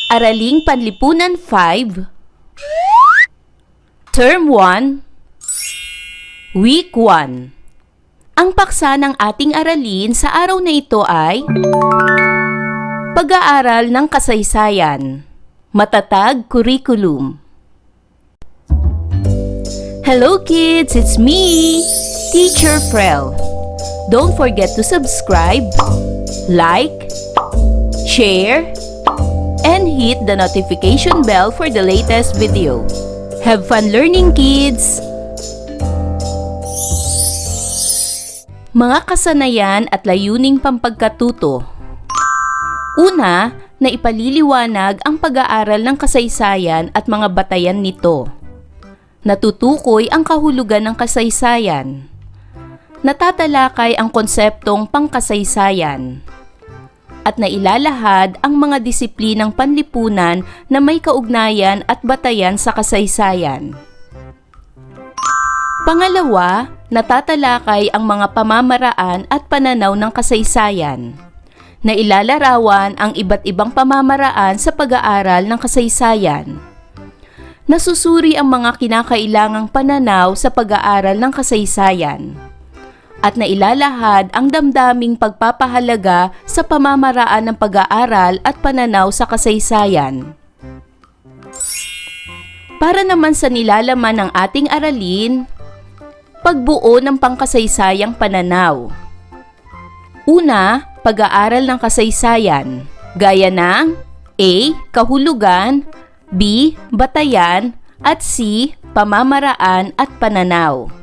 Araling Panlipunan 5, Term 1, Week 1. Ang paksa ng ating aralin sa araw na ito ay Pag-aaral ng Kasaysayan, Matatag Curriculum. Hello kids, it's me, Teacher Frel. Don't forget to subscribe, like, share, and hit the notification bell for the latest video. Have fun learning, kids! Mga kasanayan at layuning pampagkatuto. Una, na ipaliliwanag ang pag-aaral ng kasaysayan at mga batayan nito. Natutukoy ang kahulugan ng kasaysayan. Natatalakay ang konseptong pangkasaysayan. At nailalahad ang mga disiplinang panlipunan na may kaugnayan at batayan sa kasaysayan. Pangalawa, natatalakay ang mga pamamaraan at pananaw ng kasaysayan. Nailalarawan ang iba't ibang pamamaraan sa pag-aaral ng kasaysayan. Nasusuri ang mga kinakailangang pananaw sa pag-aaral ng kasaysayan. At nailalahad ang damdaming pagpapahalaga sa pamamaraan ng pag-aaral at pananaw sa kasaysayan. Para naman sa nilalaman ng ating aralin, pagbuo ng pangkasaysayang pananaw. Una, pag-aaral ng kasaysayan, gaya ng A. Kahulugan, B. Batayan, at C. Pamamaraan at pananaw.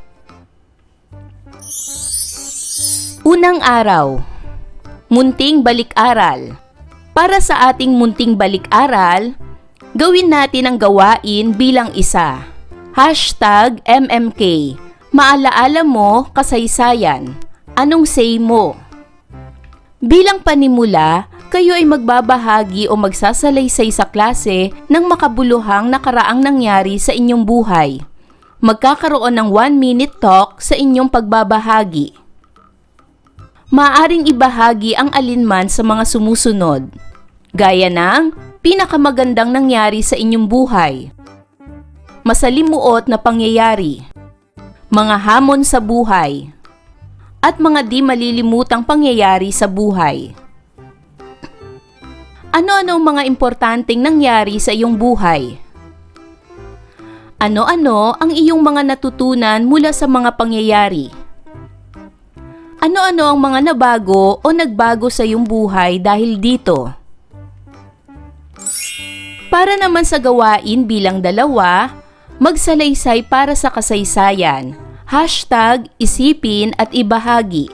Unang araw, munting balik-aral. Para sa ating munting balik-aral, gawin natin ang gawain bilang isa. #MMK. Maalaala mo kasaysayan. Anong say mo? Bilang panimula, kayo ay magbabahagi o magsasalaysay sa klase ng makabuluhang nakaraang nangyari sa inyong buhay. Magkakaroon ng 1-minute talk sa inyong pagbabahagi. Maaaring ibahagi ang alinman sa mga sumusunod, gaya ng pinakamagandang nangyari sa inyong buhay, masalimuot na pangyayari, mga hamon sa buhay, at mga di malilimutang pangyayari sa buhay. Ano-ano ang mga importanteng nangyari sa iyong buhay? Ano-ano ang iyong mga natutunan mula sa mga pangyayari? Ano-ano ang mga nabago o nagbago sa iyong buhay dahil dito? Para naman sa gawain bilang 2, magsalaysay para sa kasaysayan. #isipin at ibahagi.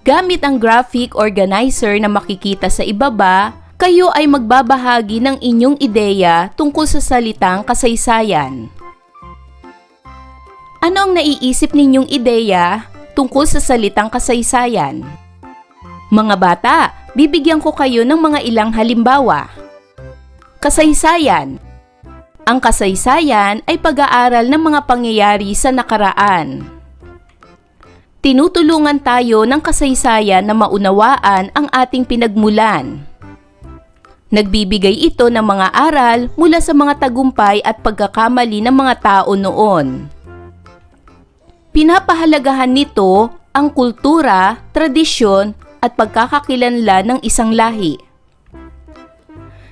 Gamit ang graphic organizer na makikita sa ibaba, kayo ay magbabahagi ng inyong ideya tungkol sa salitang kasaysayan. Ano ang naiisip ninyong ideya tungkol sa salitang kasaysayan? Mga bata, bibigyan ko kayo ng mga ilang halimbawa. Kasaysayan. Ang kasaysayan ay pag-aaral ng mga pangyayari sa nakaraan. Tinutulungan tayo ng kasaysayan na maunawaan ang ating pinagmulan. Nagbibigay ito ng mga aral mula sa mga tagumpay at pagkakamali ng mga tao noon. Pinapahalagahan nito ang kultura, tradisyon at pagkakakilanlan ng isang lahi.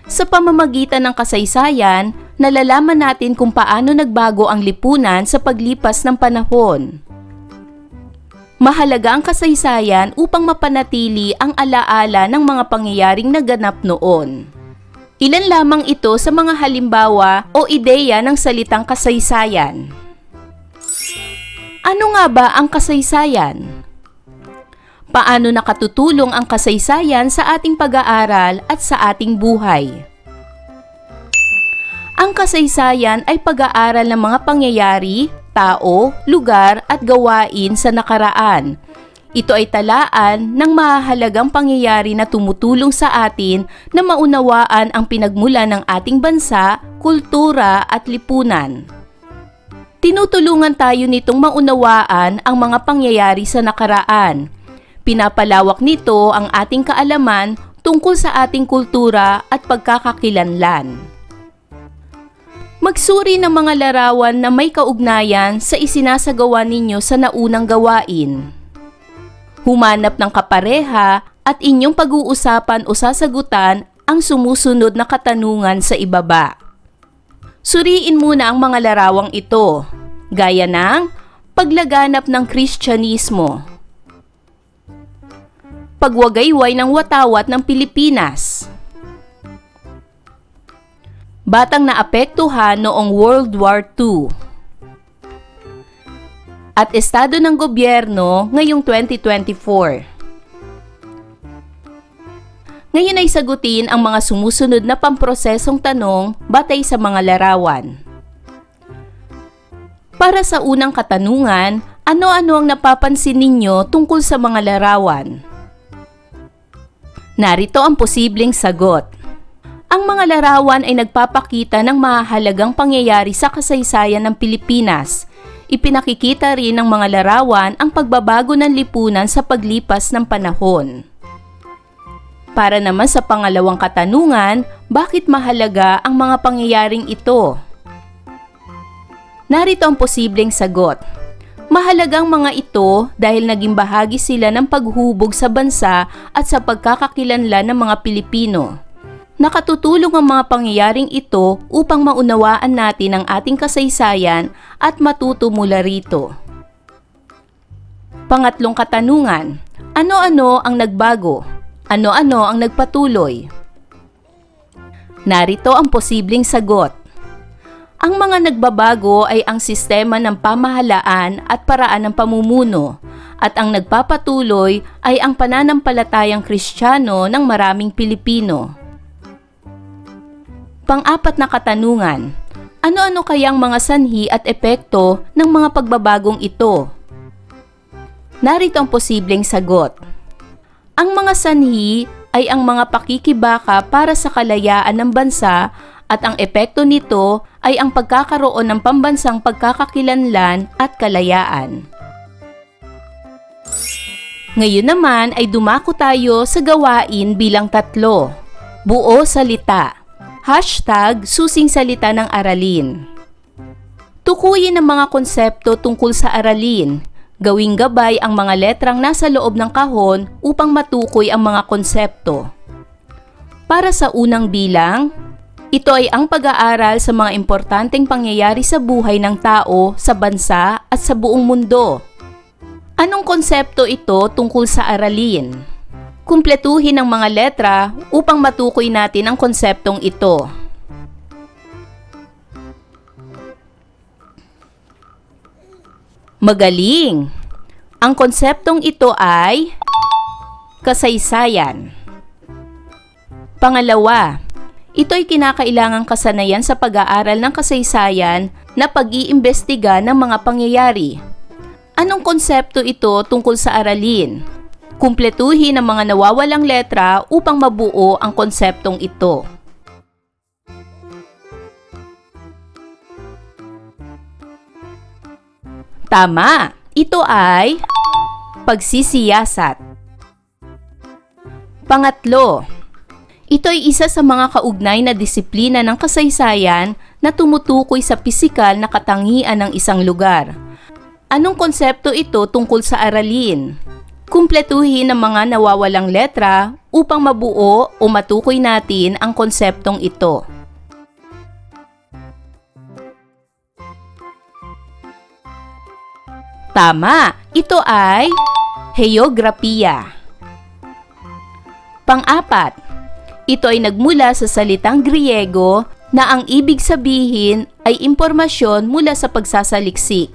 Sa pamamagitan ng kasaysayan, nalalaman natin kung paano nagbago ang lipunan sa paglipas ng panahon. Mahalaga ang kasaysayan upang mapanatili ang alaala ng mga pangyayaring naganap noon. Ilan lamang ito sa mga halimbawa o ideya ng salitang kasaysayan. Ano nga ba ang kasaysayan? Paano nakatutulong ang kasaysayan sa ating pag-aaral at sa ating buhay? Ang kasaysayan ay pag-aaral ng mga pangyayari, tao, lugar at gawain sa nakaraan. Ito ay talaan ng mahahalagang pangyayari na tumutulong sa atin na maunawaan ang pinagmulan ng ating bansa, kultura at lipunan. Tinutulungan tayo nitong maunawaan ang mga pangyayari sa nakaraan. Pinapalawak nito ang ating kaalaman tungkol sa ating kultura at pagkakakilanlan. Magsuri ng mga larawan na may kaugnayan sa isinasagawa ninyo sa naunang gawain. Humanap ng kapareha at inyong pag-uusapan o sasagutan ang sumusunod na katanungan sa ibaba. Suriin muna ang mga larawang ito, gaya ng paglaganap ng Kristyanismo, pagwagayway ng watawat ng Pilipinas, batang naapektuhan noong World War II, at estado ng gobyerno ngayong 2024. Ngayon ay sagutin ang mga sumusunod na pamprosesong tanong batay sa mga larawan. Para sa unang katanungan, ano-ano ang napapansin ninyo tungkol sa mga larawan? Narito ang posibleng sagot. Ang mga larawan ay nagpapakita ng mahalagang pangyayari sa kasaysayan ng Pilipinas. Ipinakikita rin ng mga larawan ang pagbabago ng lipunan sa paglipas ng panahon. Para naman sa pangalawang katanungan, bakit mahalaga ang mga pangyayaring ito? Narito ang posibleng sagot. Mahalagang mga ito dahil naging bahagi sila ng paghubog sa bansa at sa pagkakakilanlan ng mga Pilipino. Nakatutulong ang mga pangyayaring ito upang maunawaan natin ang ating kasaysayan at matuto mula rito. Pangatlong katanungan, ano-ano ang nagbago? Ano-ano ang nagpatuloy? Narito ang posibleng sagot. Ang mga nagbabago ay ang sistema ng pamahalaan at paraan ng pamumuno, at ang nagpapatuloy ay ang pananampalatayang Kristiyano ng maraming Pilipino. Pang-apat na katanungan, ano-ano kayang mga sanhi at epekto ng mga pagbabagong ito? Narito ang posibleng sagot. Ang mga sanhi ay ang mga pakikibaka para sa kalayaan ng bansa at ang epekto nito ay ang pagkakaroon ng pambansang pagkakakilanlan at kalayaan. Ngayon naman ay dumako tayo sa gawain bilang 3. Buo salita. #susing salita ng aralin. Tukuyin ang mga konsepto tungkol sa aralin. Gawing gabay ang mga letrang nasa loob ng kahon upang matukoy ang mga konsepto. Para sa unang bilang, ito ay ang pag-aaral sa mga importanteng pangyayari sa buhay ng tao, sa bansa at sa buong mundo. Anong konsepto ito tungkol sa aralin? Kumpletuhin ang mga letra upang matukoy natin ang konseptong ito. Magaling! Ang konseptong ito ay kasaysayan. Pangalawa, ito ay kinakailangang kasanayan sa pag-aaral ng kasaysayan na pag-iimbestiga ng mga pangyayari. Anong konsepto ito tungkol sa aralin? Kumpletuhin ang mga nawawalang letra upang mabuo ang konseptong ito. Tama! Ito ay pagsisiyasat. Pangatlo, ito ay isa sa mga kaugnay na disiplina ng kasaysayan na tumutukoy sa pisikal na katangian ng isang lugar. Anong konsepto ito tungkol sa aralin? Kumpletuhin ang mga nawawalang letra upang mabuo o matukoy natin ang konseptong ito. Tama! Ito ay heograpiya. Pang-apat, ito ay nagmula sa salitang Griego na ang ibig sabihin ay impormasyon mula sa pagsasaliksik.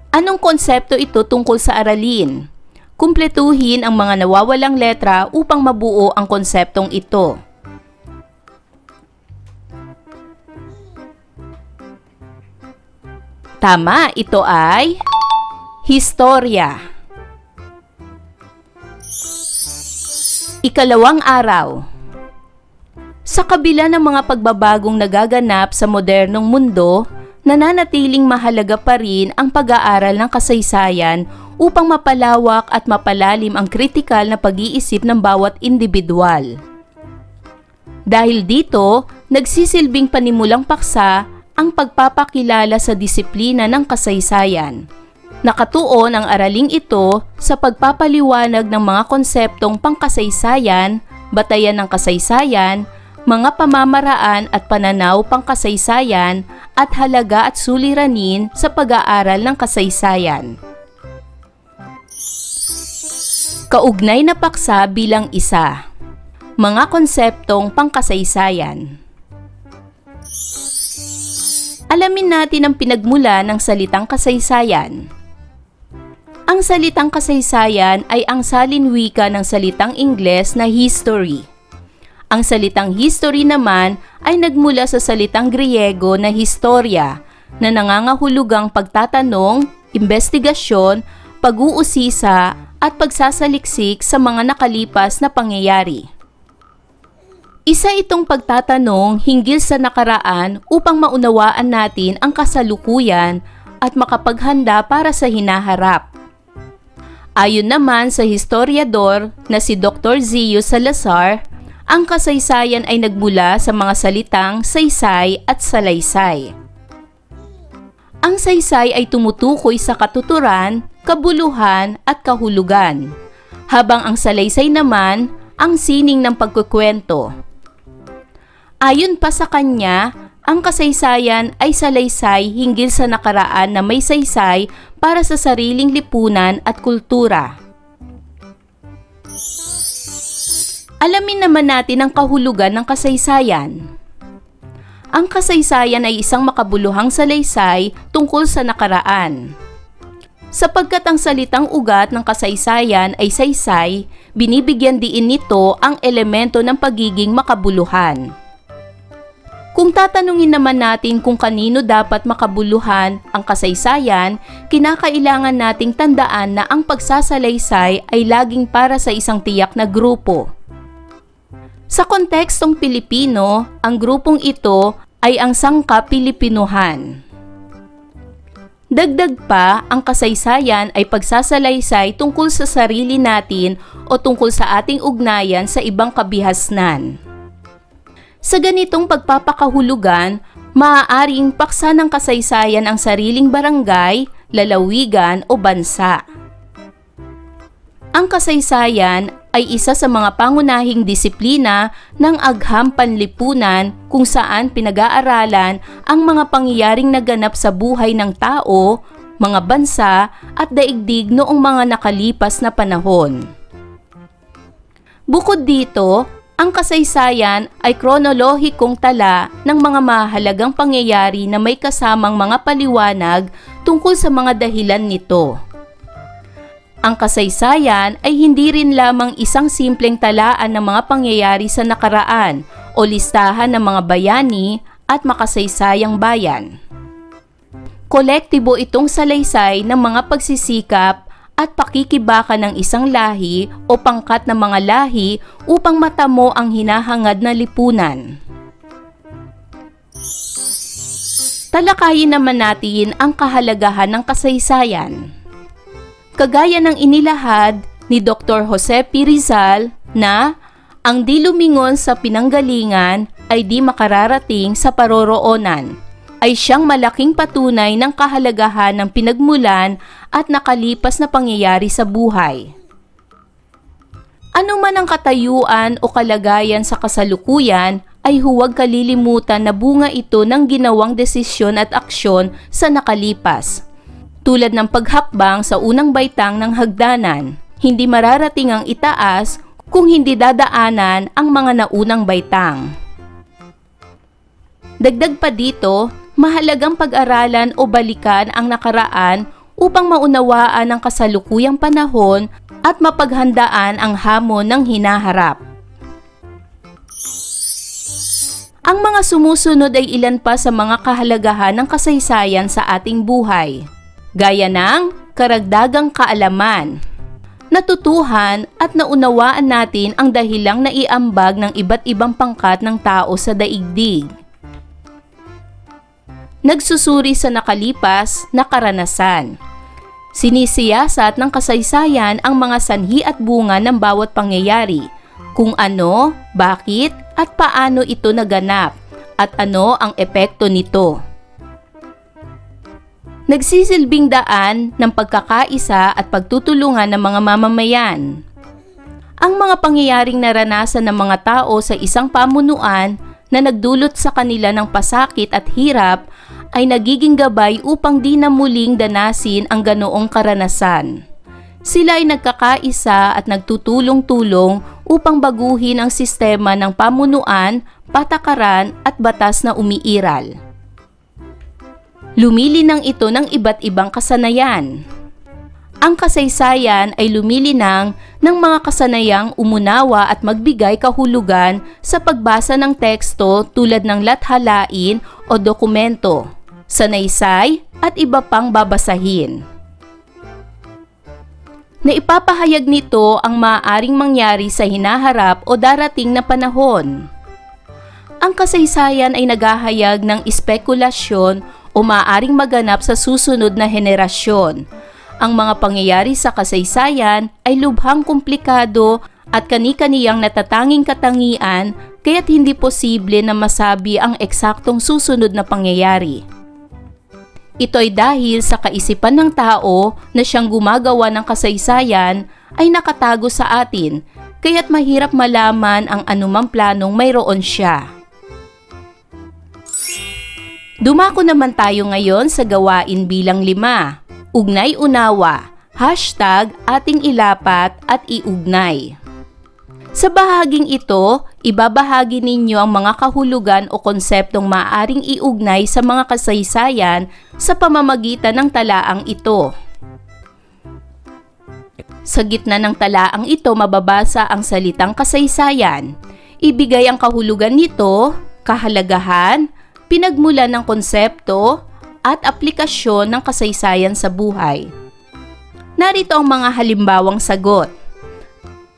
Anong konsepto ito tungkol sa aralin? Kumpletuhin ang mga nawawalang letra upang mabuo ang konseptong ito. Tama, ito ay Historia. Ikalawang araw. Sa kabila ng mga pagbabagong nagaganap sa modernong mundo, nananatiling mahalaga pa rin ang pag-aaral ng kasaysayan upang mapalawak at mapalalim ang kritikal na pag-iisip ng bawat individual. Dahil dito, nagsisilbing panimulang paksa ang pagpapakilala sa disiplina ng kasaysayan. Nakatuon ang araling ito sa pagpapaliwanag ng mga konseptong pangkasaysayan, batayan ng kasaysayan, mga pamamaraan at pananaw pangkasaysayan at halaga at suliranin sa pag-aaral ng kasaysayan. Kaugnay na paksa bilang isa. Mga konseptong pangkasaysayan. Alamin natin ang pinagmula ng salitang kasaysayan. Ang salitang kasaysayan ay ang salinwika ng salitang Ingles na history. Ang salitang history naman ay nagmula sa salitang Griego na historia na nangangahulugang pagtatanong, investigasyon, pag-uusisa at pagsasaliksik sa mga nakalipas na pangyayari. Isa itong pagtatanong hinggil sa nakaraan upang maunawaan natin ang kasalukuyan at makapaghanda para sa hinaharap. Ayon naman sa historiador na si Dr. Zio Salazar, ang kasaysayan ay nagmula sa mga salitang saysay at salaysay. Ang saysay ay tumutukoy sa katuturan, kabuluhan at kahulugan, habang ang salaysay naman ang sining ng pagkukwento. Ayon pa sa kanya, ang kasaysayan ay salaysay hinggil sa nakaraan na may saysay para sa sariling lipunan at kultura. Alamin naman natin ang kahulugan ng kasaysayan. Ang kasaysayan ay isang makabuluhang salaysay tungkol sa nakaraan. Sapagkat ang salitang ugat ng kasaysayan ay saysay, binibigyan diin nito ang elemento ng pagiging makabuluhan. Kung tatanungin naman natin kung kanino dapat makabuluhan ang kasaysayan, kinakailangan nating tandaan na ang pagsasalaysay ay laging para sa isang tiyak na grupo. Sa kontekstong Pilipino, ang grupong ito ay ang sangka-Pilipinuhan. Dagdag pa, ang kasaysayan ay pagsasalaysay tungkol sa sarili natin o tungkol sa ating ugnayan sa ibang kabihasnan. Sa ganitong pagpapakahulugan, maaaring paksa ng kasaysayan ang sariling barangay, lalawigan o bansa. Ang kasaysayan ay isa sa mga pangunahing disiplina ng agham panlipunan kung saan pinag-aaralan ang mga pangyayaring naganap sa buhay ng tao, mga bansa at daigdig noong mga nakalipas na panahon. Bukod dito, ang kasaysayan ay kronolohikong tala ng mga mahalagang pangyayari na may kasamang mga paliwanag tungkol sa mga dahilan nito. Ang kasaysayan ay hindi rin lamang isang simpleng talaan ng mga pangyayari sa nakaraan o listahan ng mga bayani at makasaysayang bayan. Kolektibo itong salaysay ng mga pagsisikap at pakikibaka ng isang lahi o pangkat ng mga lahi upang matamo ang hinahangad na lipunan. Talakayin naman natin ang kahalagahan ng kasaysayan. Kagaya ng inilahad ni Dr. Jose P. Rizal na ang di lumingon sa pinanggalingan ay di makararating sa paroroonan, ay siyang malaking patunay ng kahalagahan ng pinagmulan at nakalipas na pangyayari sa buhay. Ano man ang katayuan o kalagayan sa kasalukuyan, ay huwag kalilimutan na bunga ito ng ginawang desisyon at aksyon sa nakalipas. Tulad ng paghakbang sa unang baitang ng hagdanan, hindi mararating ang itaas kung hindi dadaanan ang mga naunang baitang. Dagdag pa dito, mahalagang pag-aralan o balikan ang nakaraan upang maunawaan ang kasalukuyang panahon at mapaghandaan ang hamon ng hinaharap. Ang mga sumusunod ay ilan pa sa mga kahalagahan ng kasaysayan sa ating buhay. Gaya ng karagdagang kaalaman, natutuhan at naunawaan natin ang dahilang naiambag ng iba't ibang pangkat ng tao sa daigdig. Nagsusuri sa nakalipas na karanasan. Sinisiyasat ng kasaysayan ang mga sanhi at bunga ng bawat pangyayari, kung ano, bakit, at paano ito naganap, at ano ang epekto nito. Nagsisilbing daan ng pagkakaisa at pagtutulungan ng mga mamamayan. Ang mga pangyayaring naranasan ng mga tao sa isang pamunuan na nagdulot sa kanila ng pasakit at hirap ay nagiging gabay upang di na muling danasin ang ganoong karanasan. Sila ay nagkakaisa at nagtutulong-tulong upang baguhin ang sistema ng pamunuan, patakaran at batas na umiiral. Lumilinang ito ng iba't ibang kasanayan. Ang kasaysayan ay lumilinang ng mga kasanayang umunawa at magbigay kahulugan sa pagbasa ng teksto tulad ng lathalain o dokumento, sanaysay at iba pang babasahin. Naipapahayag nito ang maaaring mangyari sa hinaharap o darating na panahon. Ang kasaysayan ay naghahayag ng espekulasyon o maaaring maganap sa susunod na henerasyon. Ang mga pangyayari sa kasaysayan ay lubhang komplikado at kani-kaniyang natatanging katangian kaya't hindi posible na masabi ang eksaktong susunod na pangyayari. Ito ay dahil sa kaisipan ng tao na siyang gumagawa ng kasaysayan ay nakatago sa atin kaya't mahirap malaman ang anumang planong mayroon siya. Dumako naman tayo ngayon sa gawain bilang 5. Ugnay-unawa, #ating ilapat at iugnay. Sa bahaging ito, ibabahagi ninyo ang mga kahulugan o konseptong maaaring iugnay sa mga kasaysayan sa pamamagitan ng talaang ito. Sa gitna ng talaang ito mababasa ang salitang kasaysayan. Ibigay ang kahulugan nito, kahalagahan, pinagmulan ng konsepto, at aplikasyon ng kasaysayan sa buhay. Narito ang mga halimbawang sagot.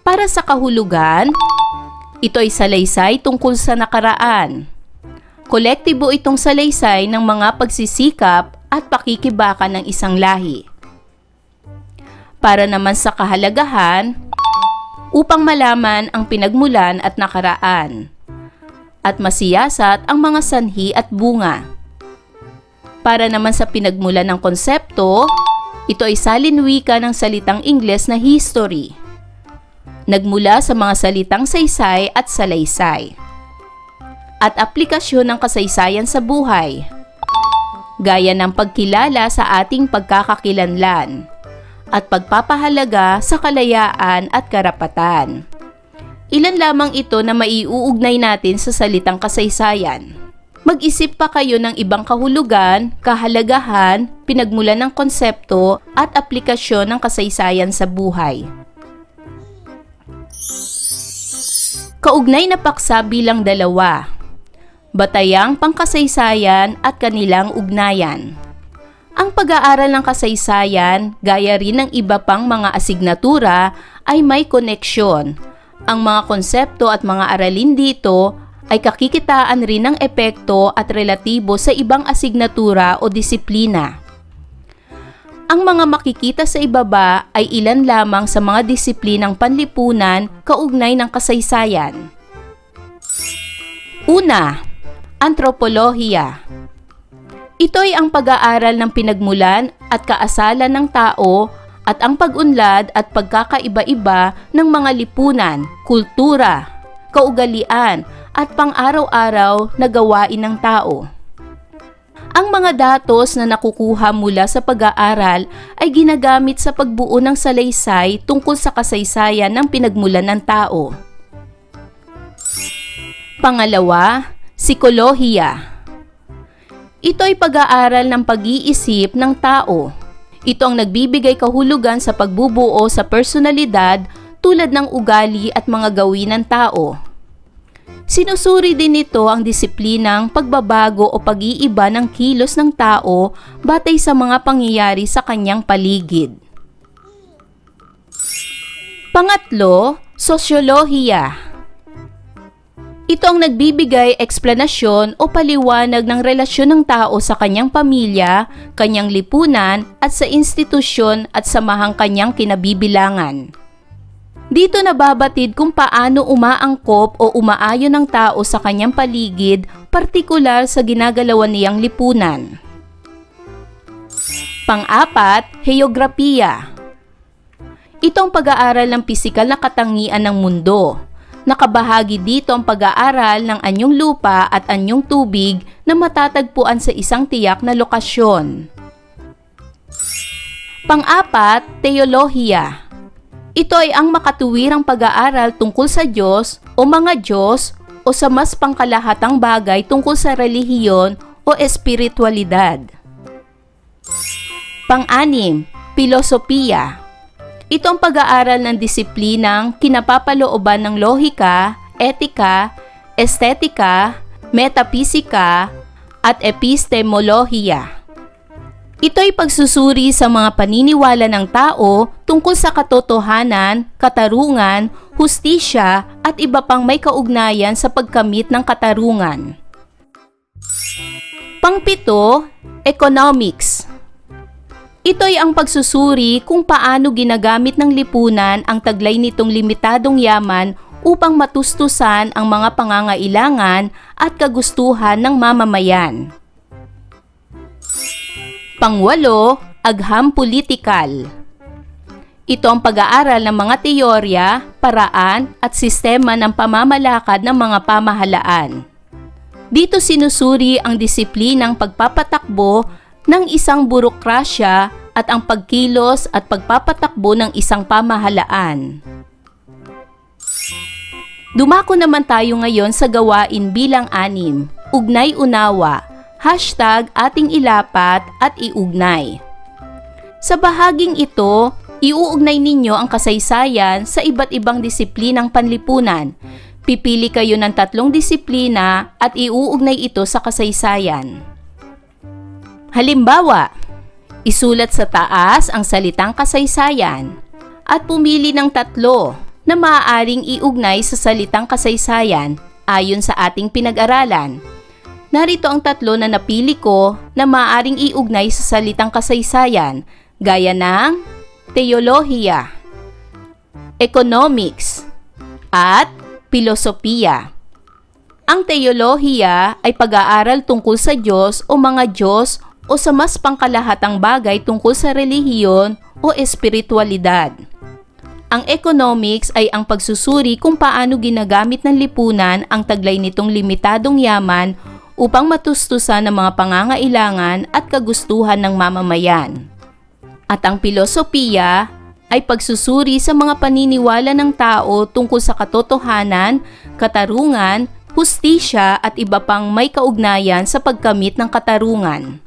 Para sa kahulugan, ito ay salaysay tungkol sa nakaraan. Kolektibo itong salaysay ng mga pagsisikap at pakikibaka ng isang lahi. Para naman sa kahalagahan, upang malaman ang pinagmulan at nakaraan, at masiyasat ang mga sanhi at bunga. Para naman sa pinagmulan ng konsepto, ito ay salinwika ng salitang Ingles na history. Nagmula sa mga salitang saysay at salaysay. At aplikasyon ng kasaysayan sa buhay, gaya ng pagkilala sa ating pagkakakilanlan at pagpapahalaga sa kalayaan at karapatan. Ilan lamang ito na maiuugnay natin sa salitang kasaysayan. Mag-isip pa kayo ng ibang kahulugan, kahalagahan, pinagmulan ng konsepto at aplikasyon ng kasaysayan sa buhay. Kaugnay na paksa bilang 2. Batayang pangkasaysayan at kanilang ugnayan. Ang pag-aaral ng kasaysayan, gaya rin ng iba pang mga asignatura, ay may koneksyon. Ang mga konsepto at mga aralin dito ay kakikitaan rin ng epekto at relatibo sa ibang asignatura o disiplina. Ang mga makikita sa ibaba ay ilan lamang sa mga disiplinang panlipunan kaugnay ng kasaysayan. Una, antropolohiya. Ito ay ang pag-aaral ng pinagmulan at kaasalan ng tao at ang pag-unlad at pagkakaiba-iba ng mga lipunan, kultura, kaugalian, at pang-araw-araw na gawain ng tao. Ang mga datos na nakukuha mula sa pag-aaral ay ginagamit sa pagbuo ng salaysay tungkol sa kasaysayan ng pinagmulan ng tao. Pangalawa, psikolohiya. Ito ay pag-aaral ng pag-iisip ng tao. Ito ang nagbibigay kahulugan sa pagbubuo sa personalidad tulad ng ugali at mga gawin ng tao. Sinusuri din nito ang disiplinang pagbabago o pag-iiba ng kilos ng tao batay sa mga pangyayari sa kanyang paligid. Pangatlo, sosyolohiya. Ito ang nagbibigay eksplanasyon o paliwanag ng relasyon ng tao sa kanyang pamilya, kanyang lipunan at sa institusyon at samahang kanyang kinabibilangan. Dito nababatid kung paano umaangkop o umaayon ng tao sa kanyang paligid, partikular sa ginagalawan niyang lipunan. Pang-apat, heograpiya. Ito ang pag-aaral ng pisikal na katangian ng mundo. Nakabahagi dito ang pag-aaral ng anyong lupa at anyong tubig na matatagpuan sa isang tiyak na lokasyon. Pang-apat, teolohiya. Ito ay ang makatuwirang pag-aaral tungkol sa Diyos o mga Diyos o sa mas pangkalahatang bagay tungkol sa relihiyon o espiritualidad. Pang-anim, filosofiya. Ito ang pag-aaral ng disiplinang kinapapalooban ng lohika, etika, estetika, metaphisika, at epistemolohiya. Ito ay pagsusuri sa mga paniniwala ng tao tungkol sa katotohanan, katarungan, hustisya at iba pang may kaugnayan sa pagkamit ng katarungan. Pang-pito, economics. Ito ay ang pagsusuri kung paano ginagamit ng lipunan ang taglay nitong limitadong yaman upang matustusan ang mga pangangailangan at kagustuhan ng mamamayan. Pang-walo, agham politikal. Ito ang pag-aaral ng mga teorya, paraan at sistema ng pamamalakad ng mga pamahalaan. Dito sinusuri ang disiplinang pagpapatakbo ng isang burokrasya at ang pagkilos at pagpapatakbo ng isang pamahalaan. Dumako naman tayo ngayon sa gawain bilang 6, ugnay-unawa. #ating ilapat at iugnay. Sa bahaging ito, iuugnay ninyo ang kasaysayan sa iba't ibang disiplinang panlipunan. Pipili kayo ng 3 disiplina at iuugnay ito sa kasaysayan. Halimbawa, isulat sa taas ang salitang kasaysayan at pumili ng 3 na maaaring iugnay sa salitang kasaysayan ayon sa ating pinag-aralan. Narito ang 3 na napili ko na maaaring iugnay sa salitang kasaysayan, gaya ng teolohiya, economics, at filosofiya. Ang teolohiya ay pag-aaral tungkol sa Diyos o mga Diyos o sa mas pangkalahatang bagay tungkol sa relihiyon o espiritualidad. Ang economics ay ang pagsusuri kung paano ginagamit ng lipunan ang taglay nitong limitadong yaman upang matustusan ang mga pangangailangan at kagustuhan ng mamamayan. At ang filosofiya ay pagsusuri sa mga paniniwala ng tao tungkol sa katotohanan, katarungan, hustisya at iba pang may kaugnayan sa pagkamit ng katarungan.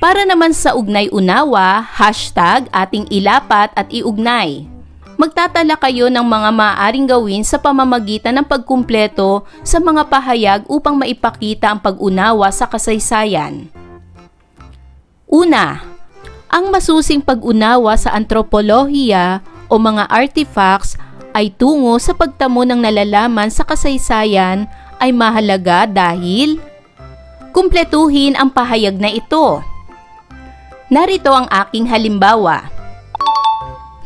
Para naman sa ugnay-unawa, #ating ilapat at iugnay. Magtatala kayo ng mga maaaring gawin sa pamamagitan ng pagkumpleto sa mga pahayag upang maipakita ang pag-unawa sa kasaysayan. Una, ang masusing pag-unawa sa antropolohiya o mga artifacts ay tungo sa pagtamo ng nalalaman sa kasaysayan ay mahalaga dahil kumpletuhin ang pahayag na ito. Narito ang aking halimbawa.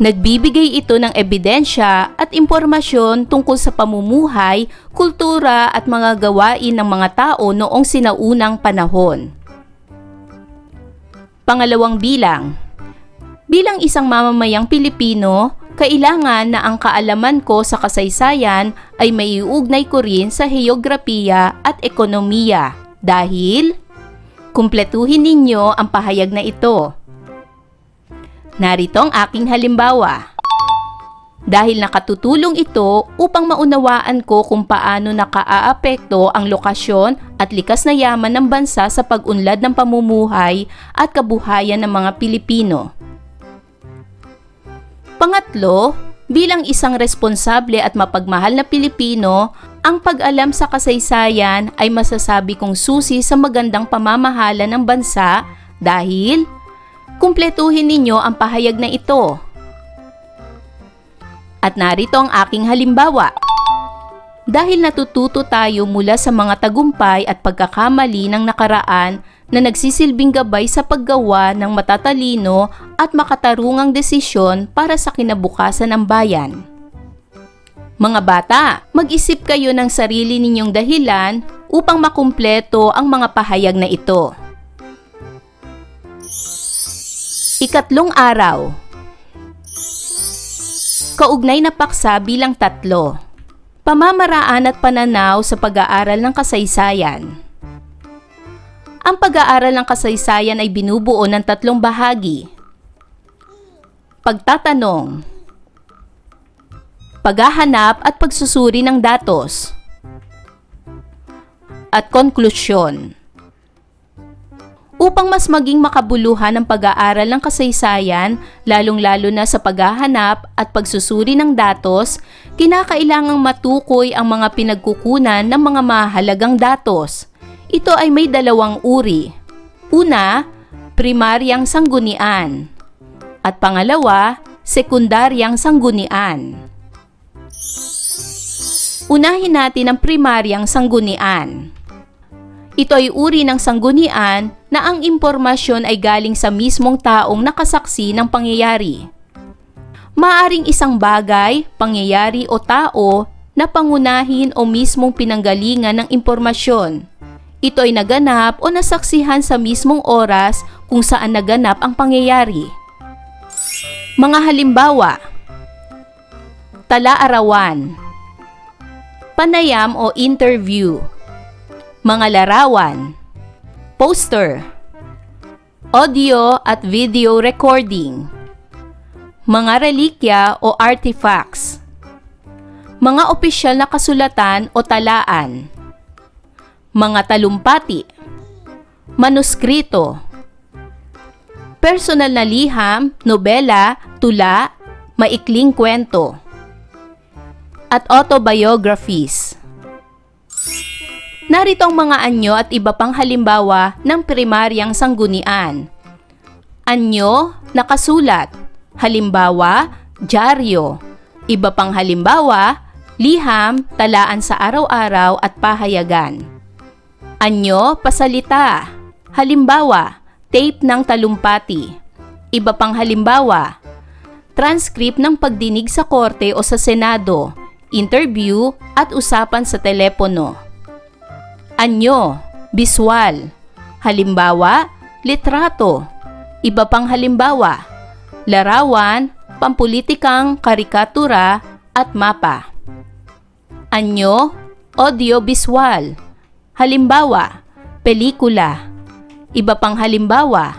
Nagbibigay ito ng ebidensya at impormasyon tungkol sa pamumuhay, kultura at mga gawain ng mga tao noong sinaunang panahon. Pangalawang bilang. Bilang isang mamamayang Pilipino, kailangan na ang kaalaman ko sa kasaysayan ay maiuugnay ko rin sa heograpiya at ekonomiya dahil kumpletuhin ninyo ang pahayag na ito. Narito ang aking halimbawa. Dahil nakatutulong ito upang maunawaan ko kung paano nakaaapekto ang lokasyon at likas na yaman ng bansa sa pag-unlad ng pamumuhay at kabuhayan ng mga Pilipino. Pangatlo, bilang isang responsable at mapagmahal na Pilipino, ang pag-alam sa kasaysayan ay masasabi kong susi sa magandang pamamahala ng bansa dahil kumpletuhin ninyo ang pahayag na ito. At narito ang aking halimbawa. Dahil natututo tayo mula sa mga tagumpay at pagkakamali ng nakaraan, na nagsisilbing gabay sa paggawa ng matatalino at makatarungang desisyon para sa kinabukasan ng bayan. Mga bata, mag-isip kayo ng sarili ninyong dahilan upang makumpleto ang mga pahayag na ito. Ikatlong araw. Kaugnay na paksa bilang 3. Pamamaraan at pananaw sa pag-aaral ng kasaysayan. Ang pag-aaral ng kasaysayan ay binubuo ng 3 bahagi. Pagtatanong, paghahanap at pagsusuri ng datos, at konklusyon. Upang mas maging makabuluhan ang pag-aaral ng kasaysayan, lalong-lalo na sa paghahanap at pagsusuri ng datos, kinakailangang matukoy ang mga pinagkukunan ng mga mahalagang datos. Ito ay may 2 uri. Una, primaryang sanggunian. At pangalawa, sekundaryang sanggunian. Unahin natin ang primaryang sanggunian. Ito ay uri ng sanggunian na ang impormasyon ay galing sa mismong taong nakasaksi ng pangyayari. Maaring isang bagay, pangyayari o tao na pangunahin o mismong pinanggalingan ng impormasyon. Ito ay naganap o nasaksihan sa mismong oras kung saan naganap ang pangyayari. Mga halimbawa: tala-arawan, panayam o interview, mga larawan, poster, audio at video recording, mga relikya o artifacts, mga opisyal na kasulatan o talaan, mga talumpati, manuskrito, personal na liham, nobela, tula, maikling kwento, at autobiographies. Narito ang mga anyo at iba pang halimbawa ng primaryang sanggunian. Anyo, nakasulat. Halimbawa, dyaryo. Iba pang halimbawa, liham, talaan sa araw-araw at pahayagan. Anyo, pasalita. Halimbawa, tape ng talumpati. Iba pang halimbawa, transcript ng pagdinig sa korte o sa senado, interview at usapan sa telepono. Anyo, biswal. Halimbawa, litrato. Iba pang halimbawa, larawan, pampulitikang karikatura at mapa. Anyo, audio-biswal. Halimbawa, pelikula. Iba pang halimbawa,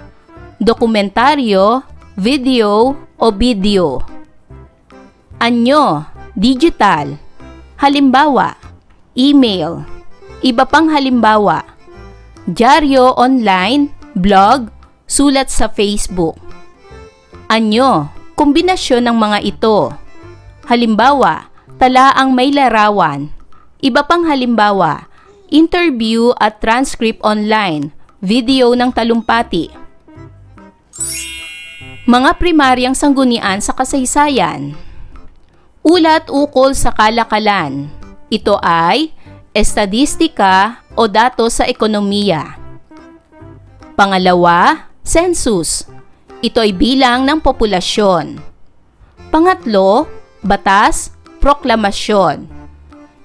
dokumentaryo, video o video. Anyo, digital. Halimbawa, email. Iba pang halimbawa, dyaryo online, blog, sulat sa Facebook. Anyo, kombinasyon ng mga ito. Halimbawa, talaang may larawan. Iba pang halimbawa, interview at transcript online, video ng talumpati. Mga primaryang sanggunian sa kasaysayan. Ulat ukol sa kalakalan. Ito ay estadistika o datos sa ekonomiya. Pangalawa, census. Ito ay bilang ng populasyon. Pangatlo, batas, proklamasyon.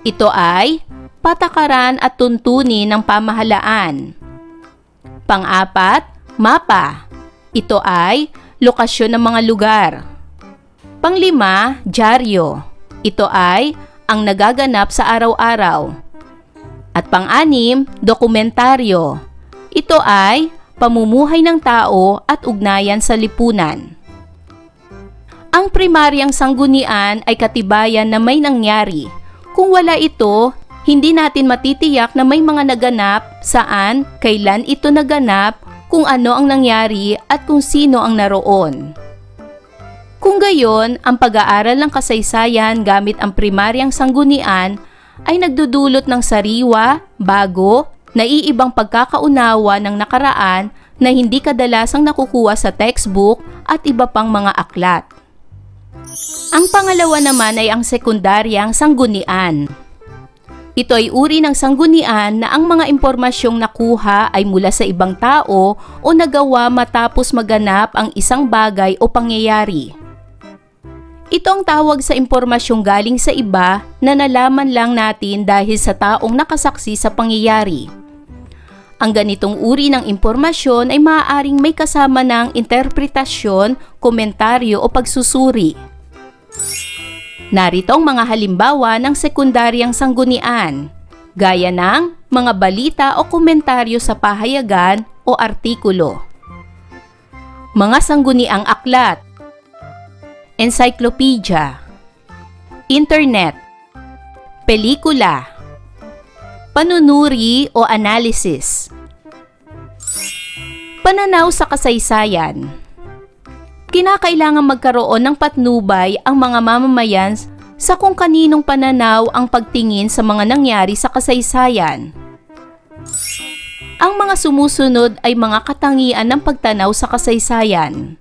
Ito ay patakaran at tuntunin ng pamahalaan. Pang-apat, mapa. Ito ay lokasyon ng mga lugar. Panglima, dyaryo. Ito ay ang nagaganap sa araw-araw. At pang-anim, dokumentaryo. Ito ay pamumuhay ng tao at ugnayan sa lipunan. Ang primaryang sanggunian ay katibayan na may nangyari. Kung wala ito, hindi natin matitiyak na may mga naganap, saan, kailan ito naganap, kung ano ang nangyari at kung sino ang naroon. Kung gayon, ang pag-aaral ng kasaysayan gamit ang primaryang sanggunian ay nagdudulot ng sariwa, bago, naiibang pagkakaunawa ng nakaraan na hindi kadalasang nakukuha sa textbook at iba pang mga aklat. Ang pangalawa naman ay ang sekundaryang sanggunian. Ito ay uri ng sanggunian na ang mga impormasyong nakuha ay mula sa ibang tao o nagawa matapos maganap ang isang bagay o pangyayari. Ito ang tawag sa impormasyong galing sa iba na nalaman lang natin dahil sa taong nakasaksi sa pangyayari. Ang ganitong uri ng impormasyon ay maaaring may kasama ng interpretasyon, komentaryo o pagsusuri. Narito ang mga halimbawa ng sekundaryang sanggunian, gaya ng mga balita o komentaryo sa pahayagan o artikulo. Mga sangguniang aklat, encyclopedia, internet, pelikula, panunuri o analysis. Pananaw sa kasaysayan. Kinakailangan magkaroon ng patnubay ang mga mamamayan sa kung kaninong pananaw ang pagtingin sa mga nangyari sa kasaysayan. Ang mga sumusunod ay mga katangian ng pagtanaw sa kasaysayan.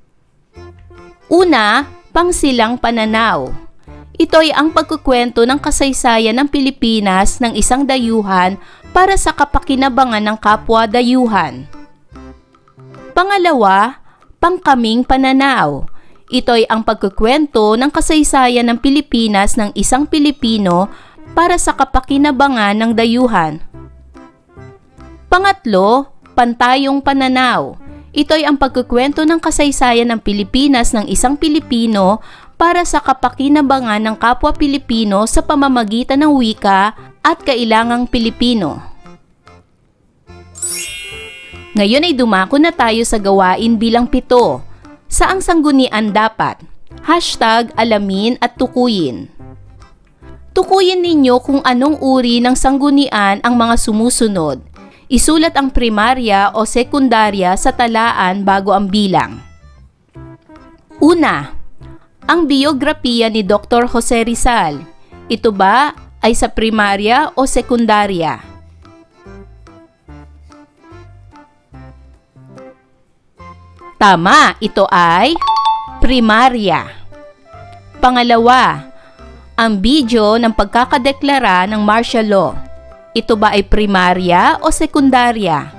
Una, pangsilang pananaw. Ito ay ang pagkukwento ng kasaysayan ng Pilipinas ng isang dayuhan para sa kapakinabangan ng kapwa dayuhan. Pangalawa, pangkaming pananaw. Ito ay ang pagkukwento ng kasaysayan ng Pilipinas ng isang Pilipino para sa kapakinabangan ng dayuhan. Pangatlo, pantayong pananaw. Ito ay ang pagkukwento ng kasaysayan ng Pilipinas ng isang Pilipino para sa kapakinabangan ng kapwa Pilipino sa pamamagitan ng wika at kailangang Pilipino. Ngayon ay dumako na tayo sa gawain bilang 7. Saang sanggunian dapat? #alamin at tukuyin. Tukuyin ninyo kung anong uri ng sanggunian ang mga sumusunod. Isulat ang primarya o sekundarya sa talaan bago ang bilang. Una, ang biografiya ni Dr. Jose Rizal. Ito ba ay sa primarya o sekundarya? Tama, ito ay primarya. Pangalawa, ang video ng pagkakadeklara ng martial law. Ito ba ay primarya o sekundarya?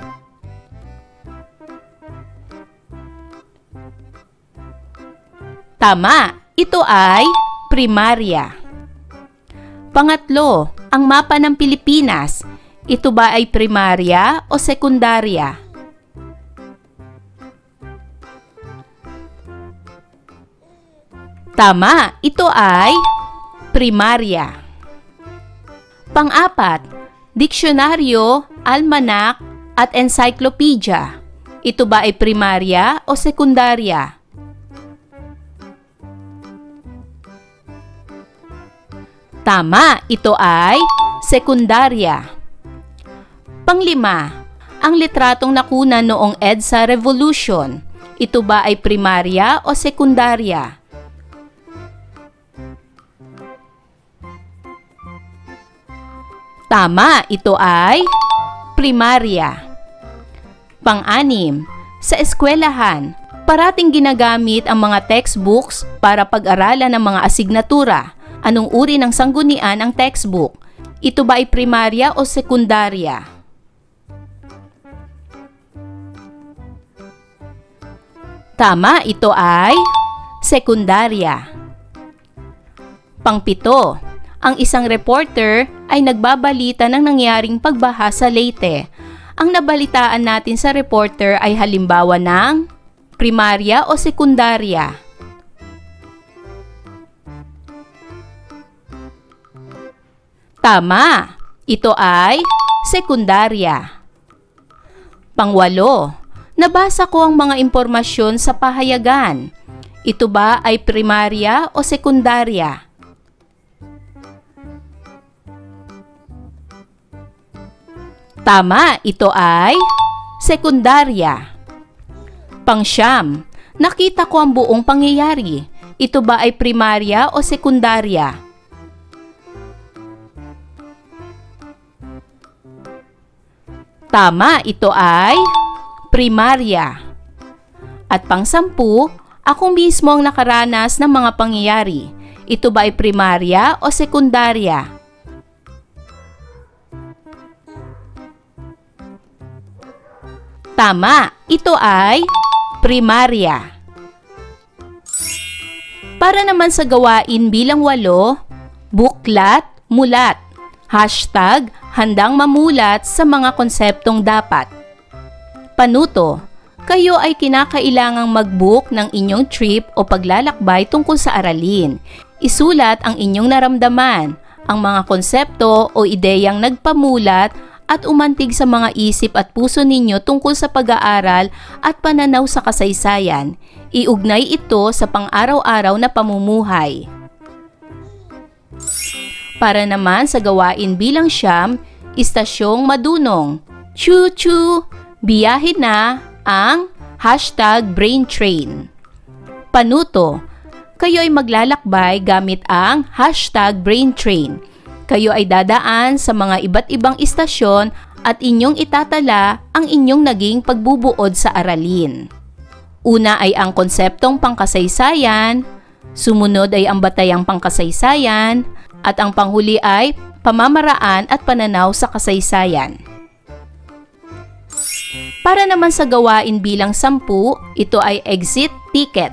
Tama, ito ay primarya. Pangatlo, ang mapa ng Pilipinas. Ito ba ay primarya o sekundarya? Tama, ito ay primarya. Pang-apat, diksyonaryo, almanak, at encyclopedia. Ito ba ay primarya o sekundarya? Tama, ito ay sekundarya. Panglima, ang litratong nakunan noong EDSA Revolution. Ito ba ay primarya o sekundarya? Tama, ito ay primarya. Pang-anim, sa eskwelahan, parating ginagamit ang mga textbooks para pag-aralan ng mga asignatura. Anong uri ng sanggunian ang textbook? Ito ba ay primarya o sekundarya? Tama, ito ay sekundarya. Pang-pito, ang isang reporter ay nagbabalita ng nangyaring pagbaha sa Leyte. Ang nabalitaan natin sa reporter ay halimbawa ng primarya o sekundarya. Tama, ito ay sekundarya. Pangwalo, nabasa ko ang mga impormasyon sa pahayagan. Ito ba ay primarya o sekundarya? Tama, ito ay sekundarya. Pang-siyam, nakita ko ang buong pangyayari. Ito ba ay primarya o sekundarya? Tama, ito ay primarya. At pang-sampu, ako mismo ang nakaranas ng mga pangyayari. Ito ba ay primarya o sekundarya? Tama, ito ay primarya. Para naman sa gawain bilang 8, buklat, mulat. Hashtag, handang mamulat sa mga konseptong dapat. Panuto, kayo ay kinakailangang mag-book ng inyong trip o paglalakbay tungkol sa aralin. Isulat ang inyong naramdaman, ang mga konsepto o ideyang nagpamulat at umantig sa mga isip at puso ninyo tungkol sa pag-aaral at pananaw sa kasaysayan. Iugnay ito sa pang-araw-araw na pamumuhay. Para naman sa gawain bilang 9, istasyong madunong. Choo-choo! Biyahe na ang hashtag brain train. Panuto, kayo ay maglalakbay gamit ang hashtag brain train. Kayo ay dadaan sa mga iba't ibang istasyon at inyong itatala ang inyong naging pagbubuod sa aralin. Una ay ang konseptong pangkasaysayan, sumunod ay ang batayang pangkasaysayan, at ang panghuli ay pamamaraan at pananaw sa kasaysayan. Para naman sa gawain bilang 10, ito ay exit ticket.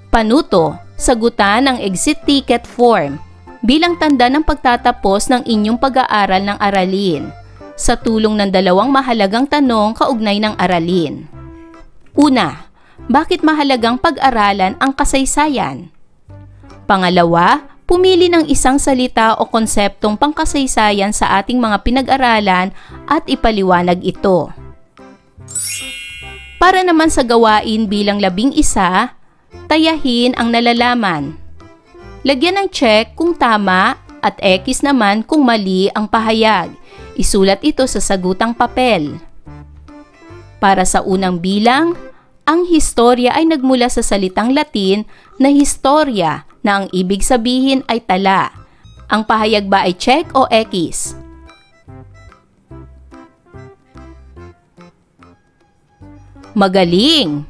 Panuto, sagutan ang exit ticket form bilang tanda ng pagtatapos ng inyong pag-aaral ng aralin sa tulong ng 2 mahalagang tanong kaugnay ng aralin. Una, bakit mahalagang pag-aralan ang kasaysayan? Pangalawa, pumili ng isang salita o konseptong pangkasaysayan sa ating mga pinag-aralan at ipaliwanag ito. Para naman sa gawain bilang 11, tayahin ang nalalaman. Lagyan ng check kung tama at X naman kung mali ang pahayag. Isulat ito sa sagutang papel. Para sa unang bilang, ang historya ay nagmula sa salitang Latin na historia na ang ibig sabihin ay tala. Ang pahayag ba ay check o X? Magaling!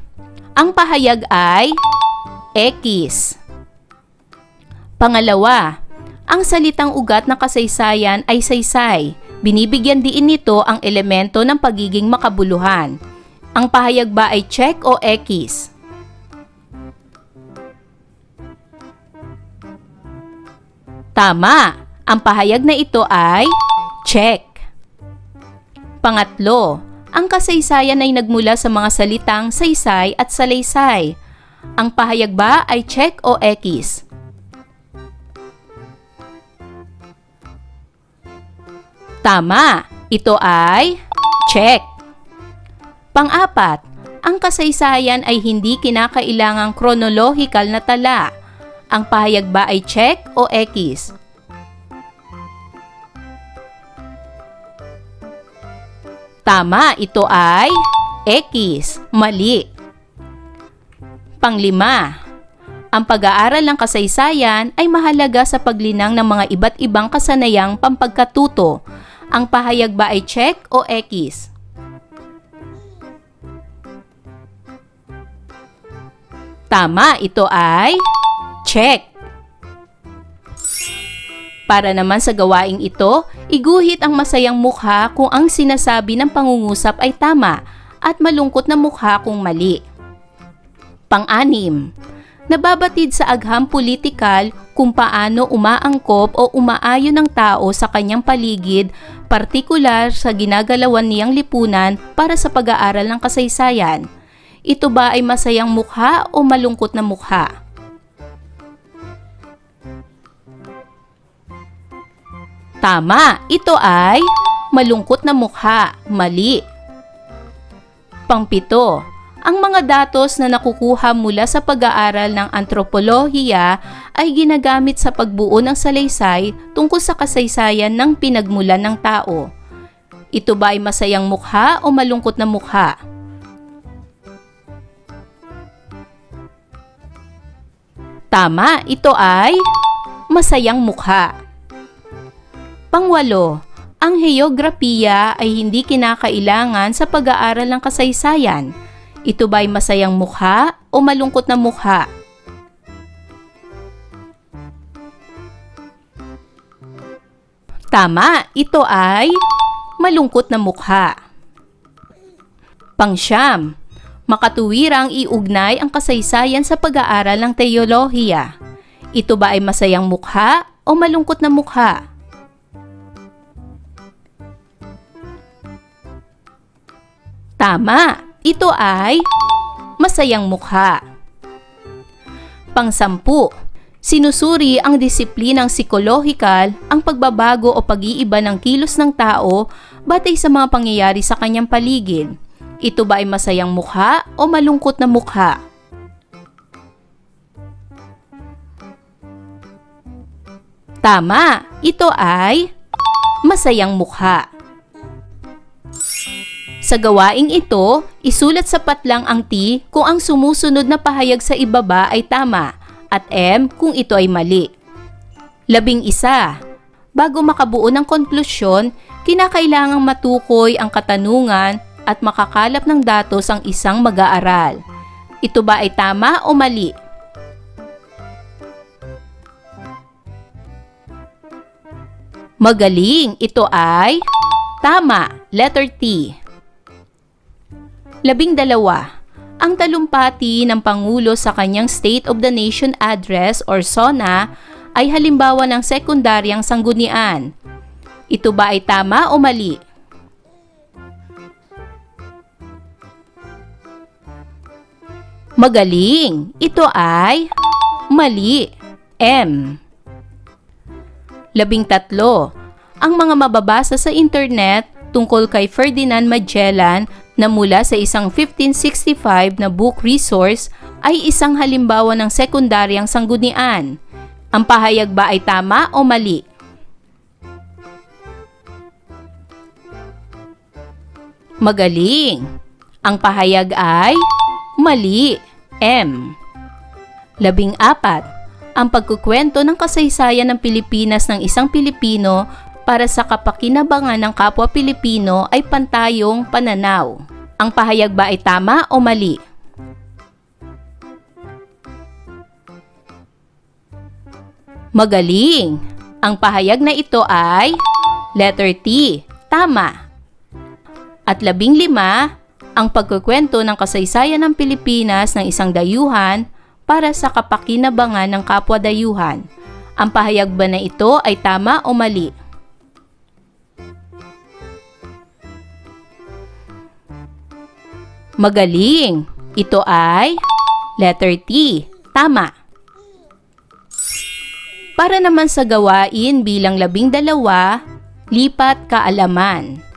Ang pahayag ay X. Pangalawa, ang salitang ugat na kasaysayan ay saysay. Binibigyan diin nito ang elemento ng pagiging makabuluhan. Ang pahayag ba ay check o X? Tama! Ang pahayag na ito ay check. Pangatlo, ang kasaysayan ay nagmula sa mga salitang saysay at salaysay. Ang pahayag ba ay check o X? Tama! Ito ay check. Pang-apat, ang kasaysayan ay hindi kinakailangang chronological na tala. Ang pahayag ba ay check o X? Tama, ito ay X. Mali. Panglima, ang pag-aaral ng kasaysayan ay mahalaga sa paglinang ng mga iba't ibang kasanayang pampagkatuto. Ang pahayag ba ay check o X? Tama, ito ay check. Para naman sa gawaing ito, iguhit ang masayang mukha kung ang sinasabi ng pangungusap ay tama at malungkot na mukha kung mali. Pang-anim, nababatid sa agham politikal kung paano umaangkop o umaayon ng tao sa kanyang paligid, partikular sa ginagalawan niyang lipunan para sa pag-aaral ng kasaysayan. Ito ba ay masayang mukha o malungkot na mukha? Tama, ito ay malungkot na mukha. Mali. Pang-7, ang mga datos na nakukuha mula sa pag-aaral ng antropolohiya ay ginagamit sa pagbuo ng salaysay tungkol sa kasaysayan ng pinagmulan ng tao. Ito ba ay masayang mukha o malungkot na mukha? Tama, ito ay masayang mukha. Pang-8, ang heograpiya ay hindi kinakailangan sa pag-aaral ng kasaysayan. Ito ba ay masayang mukha o malungkot na mukha? Tama, ito ay malungkot na mukha. Pangsyam, makatuwirang iugnay ang kasaysayan sa pag-aaral ng teolohiya. Ito ba ay masayang mukha o malungkot na mukha? Tama, ito ay masayang mukha. Pang-10, sinusuri ang disiplinang psikolohikal ang pagbabago o pag-iiba ng kilos ng tao batay sa mga pangyayari sa kanyang paligid. Ito ba ay masayang mukha o malungkot na mukha? Tama, ito ay masayang mukha. Sa gawaing ito, isulat sapat lang ang T kung ang sumusunod na pahayag sa ibaba ay tama at M kung ito ay mali. 11. Bago makabuo ng konklusyon, kinakailangang matukoy ang katanungan at makakalap ng datos ang isang mag-aaral. Ito ba ay tama o mali? Magaling, ito ay tama, letter T. 12. Ang talumpati ng Pangulo sa kanyang State of the Nation Address or SONA ay halimbawa ng sekundaryang sanggunian. Ito ba ay tama o mali? Magaling, ito ay mali, M. 13. Ang mga mababasa sa internet tungkol kay Ferdinand Magellan na mula sa isang 1565 na book resource ay isang halimbawa ng sekundaryang sanggunian. Ang pahayag ba ay tama o mali? Magaling! Ang pahayag ay mali, M. 14. Ang pagkukwento ng kasaysayan ng Pilipinas ng isang Pilipino para sa kapakinabangan ng kapwa Pilipino ay pantayong pananaw. Ang pahayag ba ay tama o mali? Magaling! Ang pahayag na ito ay letter T, tama. At 15, ang pagkukwento ng kasaysayan ng Pilipinas ng isang dayuhan para sa kapakinabangan ng kapwa dayuhan. Ang pahayag ba na ito ay tama o mali? Magaling! Ito ay letter T, tama. Para naman sa gawain bilang 12, lipat kaalaman.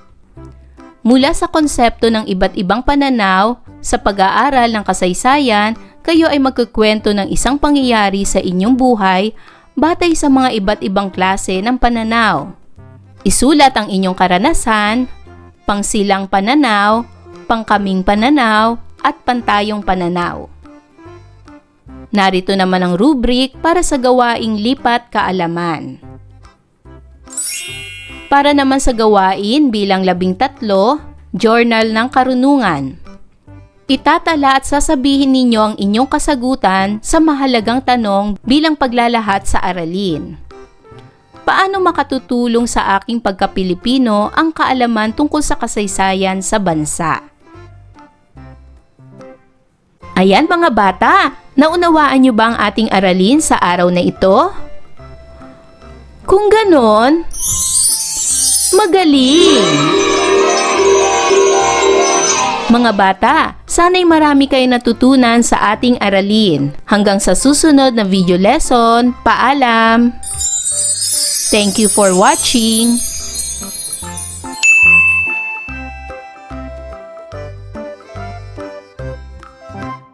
Mula sa konsepto ng iba't ibang pananaw sa pag-aaral ng kasaysayan, kayo ay magkukwento ng isang pangyayari sa inyong buhay batay sa mga iba't ibang klase ng pananaw. Isulat ang inyong karanasan, pangsilang pananaw, pangkaming pananaw, at pantayong pananaw. Narito naman ang rubric para sa gawaing lipat kaalaman. Para naman sa gawain bilang 13, journal ng karunungan. Itatala at sasabihin ninyo ang inyong kasagutan sa mahalagang tanong bilang paglalahat sa aralin. Paano makatutulong sa aking pagka-Pilipino ang kaalaman tungkol sa kasaysayan sa bansa? Ayan mga bata, naunawaan niyo ba ang ating aralin sa araw na ito? Kung ganon, magaling! Mga bata, sana'y marami kayo natutunan sa ating aralin. Hanggang sa susunod na video lesson, paalam! Thank you for watching!